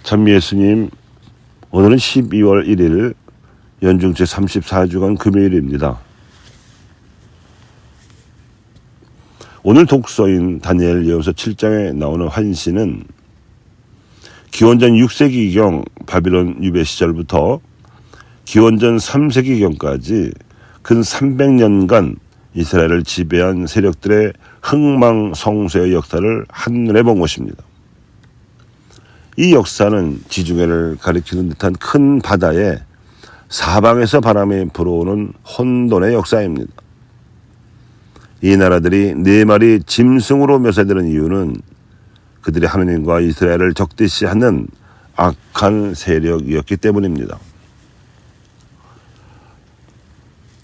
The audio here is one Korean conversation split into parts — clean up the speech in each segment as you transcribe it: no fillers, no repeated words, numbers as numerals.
참 예수님, 오늘은 12월 1일 연중 제34주간 금요일입니다. 오늘 독서인 다니엘서서 7장에 나오는 환시는 기원전 6세기경 바빌론 유배 시절부터 기원전 3세기경까지 근 300년간 이스라엘을 지배한 세력들의 흥망성쇠의 역사를 한눈에 본 것입니다. 이 역사는 지중해를 가리키는 듯한 큰 바다에 사방에서 바람이 불어오는 혼돈의 역사입니다. 이 나라들이 네 마리 짐승으로 묘사되는 이유는 그들이 하느님과 이스라엘을 적대시하는 악한 세력이었기 때문입니다.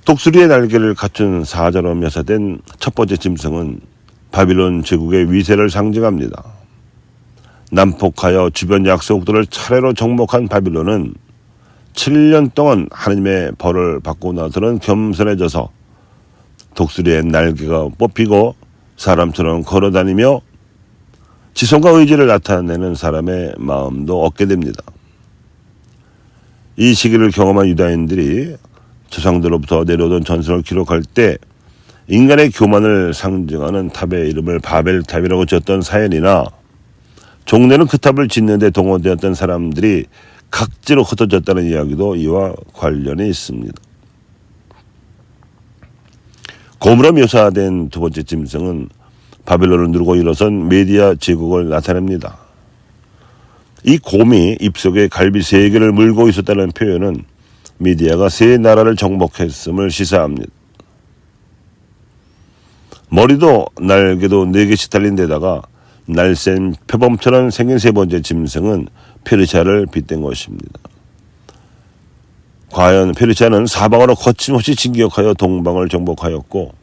독수리의 날개를 갖춘 사자로 묘사된 첫 번째 짐승은 바빌론 제국의 위세를 상징합니다. 난폭하여 주변 약속들을 차례로 정복한 바빌론은 7년 동안 하느님의 벌을 받고 나서는 겸손해져서 독수리의 날개가 뽑히고 사람처럼 걸어다니며 지성과 의지를 나타내는 사람의 마음도 얻게 됩니다. 이 시기를 경험한 유다인들이 조상들로부터 내려오던 전설을 기록할 때 인간의 교만을 상징하는 탑의 이름을 바벨탑이라고 지었던 사연이나 종래는 그 탑을 짓는 데 동원되었던 사람들이 각지로 흩어졌다는 이야기도 이와 관련이 있습니다. 곰으로 묘사된 두 번째 짐승은 바벨론을 누르고 일어선 메디아 제국을 나타냅니다. 이 곰이 입속에 갈비 3개를 물고 있었다는 표현은 미디아가 3 나라를 정복했음을 시사합니다. 머리도 날개도 4개씩 달린 데다가 날쌘 표범처럼 생긴 세 번째 짐승은 페르시아를 빗댄 것입니다. 과연 페르시아는 사방으로 거침없이 진격하여 동방을 정복하였고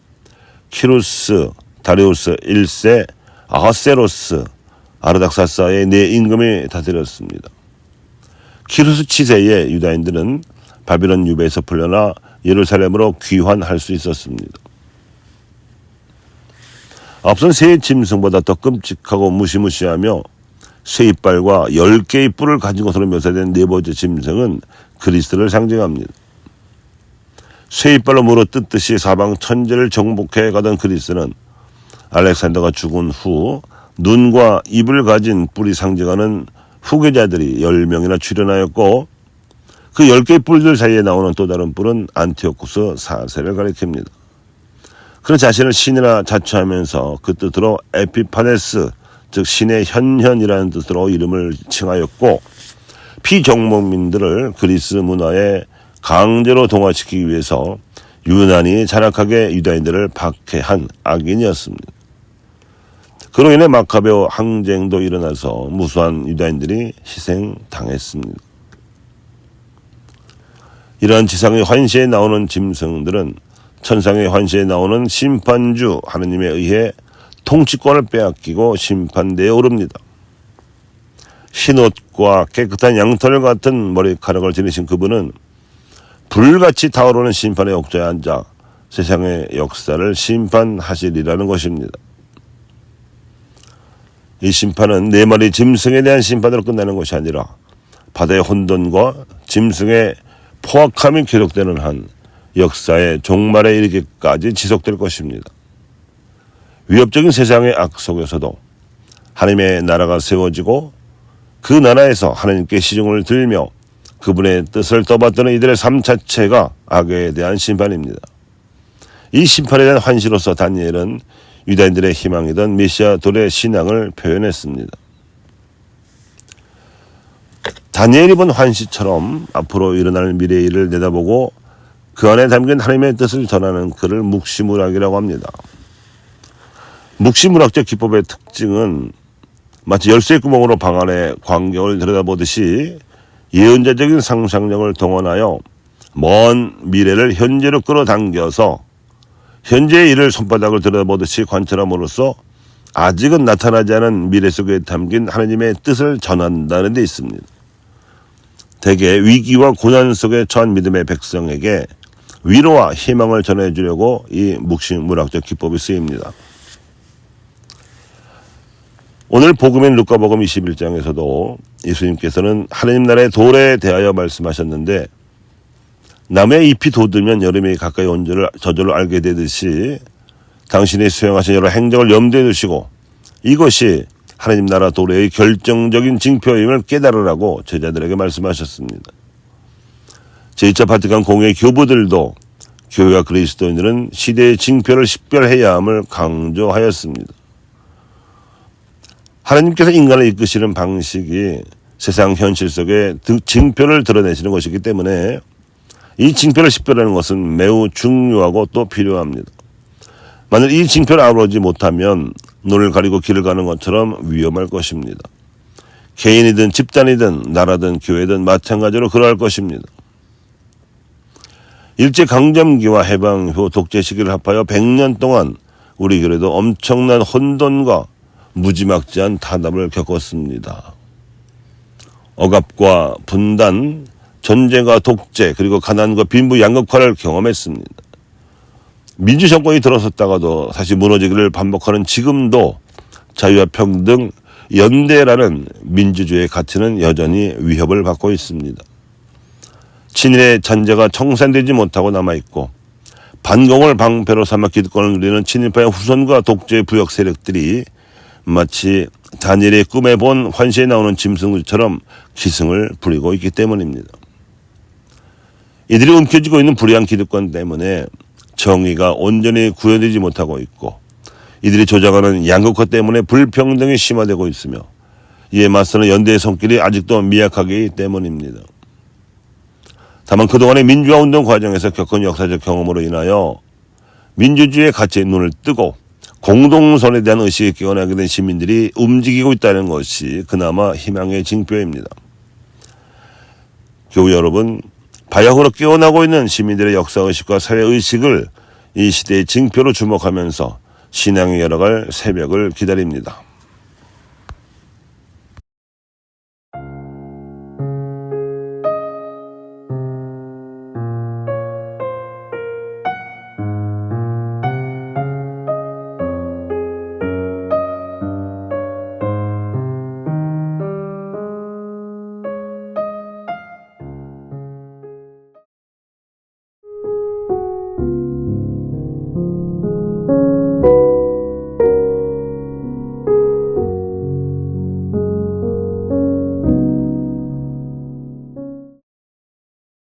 키루스, 다리우스 1세, 아하세로스, 아르닥사스의 4임금이 다스렸습니다. 키루스 치세에 유다인들은 바빌론 유배에서 풀려나 예루살렘으로 귀환할 수 있었습니다. 앞선 세 짐승보다 더 끔찍하고 무시무시하며 쇠 이빨과 10개의 뿔을 가진 것으로 묘사된 네 번째 짐승은 그리스를 상징합니다. 쇠 이빨로 물어뜯듯이 사방 천지를 정복해 가던 그리스는 알렉산더가 죽은 후 눈과 입을 가진 뿔이 상징하는 후계자들이 10명이나 출현하였고 그 10개의 뿔들 사이에 나오는 또 다른 뿔은 안티오쿠스 4세를 가리킵니다. 그는 자신을 신이라 자처하면서 그 뜻으로 에피파네스, 즉 신의 현현이라는 뜻으로 이름을 칭하였고 피정복민들을 그리스 문화에 강제로 동화시키기 위해서 유난히 잔악하게 유다인들을 박해한 악인이었습니다. 그로 인해 마카베오 항쟁도 일어나서 무수한 유다인들이 희생당했습니다. 이러한 지상의 환시에 나오는 짐승들은 천상의 환시에 나오는 심판주 하느님에 의해 통치권을 빼앗기고 심판대에 오릅니다. 흰옷과 깨끗한 양털 같은 머리카락을 지니신 그분은 불같이 타오르는 심판의 옥좌에 앉아 세상의 역사를 심판하시리라는 것입니다. 이 심판은 4마리 짐승에 대한 심판으로 끝나는 것이 아니라 바다의 혼돈과 짐승의 포악함이 계속되는 한 역사의 종말에 이르기까지 지속될 것입니다. 위협적인 세상의 악 속에서도 하나님의 나라가 세워지고 그 나라에서 하나님께 시중을 들며 그분의 뜻을 떠받드는 이들의 삶 자체가 악에 대한 심판입니다. 이 심판에 대한 환시로서 다니엘은 유다인들의 희망이던 메시아 돌의 신앙을 표현했습니다. 다니엘이 본 환시처럼 앞으로 일어날 미래의 일을 내다보고 그 안에 담긴 하나님의 뜻을 전하는 글을 묵시무락이라고 합니다. 묵시무락적 기법의 특징은 마치 열쇠 구멍으로 방 안의 광경을 들여다보듯이 예언자적인 상상력을 동원하여 먼 미래를 현재로 끌어당겨서 현재의 일을 손바닥을 들여다보듯이 관찰함으로써 아직은 나타나지 않은 미래 속에 담긴 하나님의 뜻을 전한다는 데 있습니다. 대개 위기와 고난 속에 처한 믿음의 백성에게 위로와 희망을 전해주려고 이 묵시무락적 기법이 쓰입니다. 오늘 복음인 루카복음 21장에서도 예수님께서는 하나님 나라의 도래에 대하여 말씀하셨는데 남의 잎이 돋으면 여름이 가까이 온 줄을 저절로 알게 되듯이 당신이 수행하신 여러 행적을 염두에 두시고 이것이 하나님 나라 도래의 결정적인 징표임을 깨달으라고 제자들에게 말씀하셨습니다. 제2차 바티칸 공회 교부들도 교회와 그리스도인들은 시대의 징표를 식별해야 함을 강조하였습니다. 하나님께서 인간을 이끄시는 방식이 세상 현실 속에 징표를 드러내시는 것이기 때문에 이 징표를 식별하는 것은 매우 중요하고 또 필요합니다. 만일 이 징표를 알아보지 못하면 눈을 가리고 길을 가는 것처럼 위험할 것입니다. 개인이든 집단이든 나라든 교회든 마찬가지로 그러할 것입니다. 일제강점기와 해방 후 독재 시기를 합하여 100년 동안 우리 교회도 엄청난 혼돈과 무지막지한 탄압을 겪었습니다. 억압과 분단, 전쟁과 독재, 그리고 가난과 빈부 양극화를 경험했습니다. 민주정권이 들어섰다가도 다시 무너지기를 반복하는 지금도 자유와 평등, 연대라는 민주주의의 가치는 여전히 위협을 받고 있습니다. 친일의 잔재가 청산되지 못하고 남아있고 반공을 방패로 삼아 기득권을 누리는 친일파의 후손과 독재 부역 세력들이 마치 다니엘의 꿈에 본 환시에 나오는 짐승들처럼 기승을 부리고 있기 때문입니다. 이들이 움켜쥐고 있는 불의한 기득권 때문에 정의가 온전히 구현되지 못하고 있고 이들이 조장하는 양극화 때문에 불평등이 심화되고 있으며 이에 맞서는 연대의 손길이 아직도 미약하기 때문입니다. 다만 그동안의 민주화운동 과정에서 겪은 역사적 경험으로 인하여 민주주의의 가치에 눈을 뜨고 공동선에 대한 의식이 깨어나게 된 시민들이 움직이고 있다는 것이 그나마 희망의 징표입니다. 교우 여러분, 바야흐로 깨어나고 있는 시민들의 역사의식과 사회의식을 이 시대의 징표로 주목하면서 신앙에 열어갈 새벽을 기다립니다.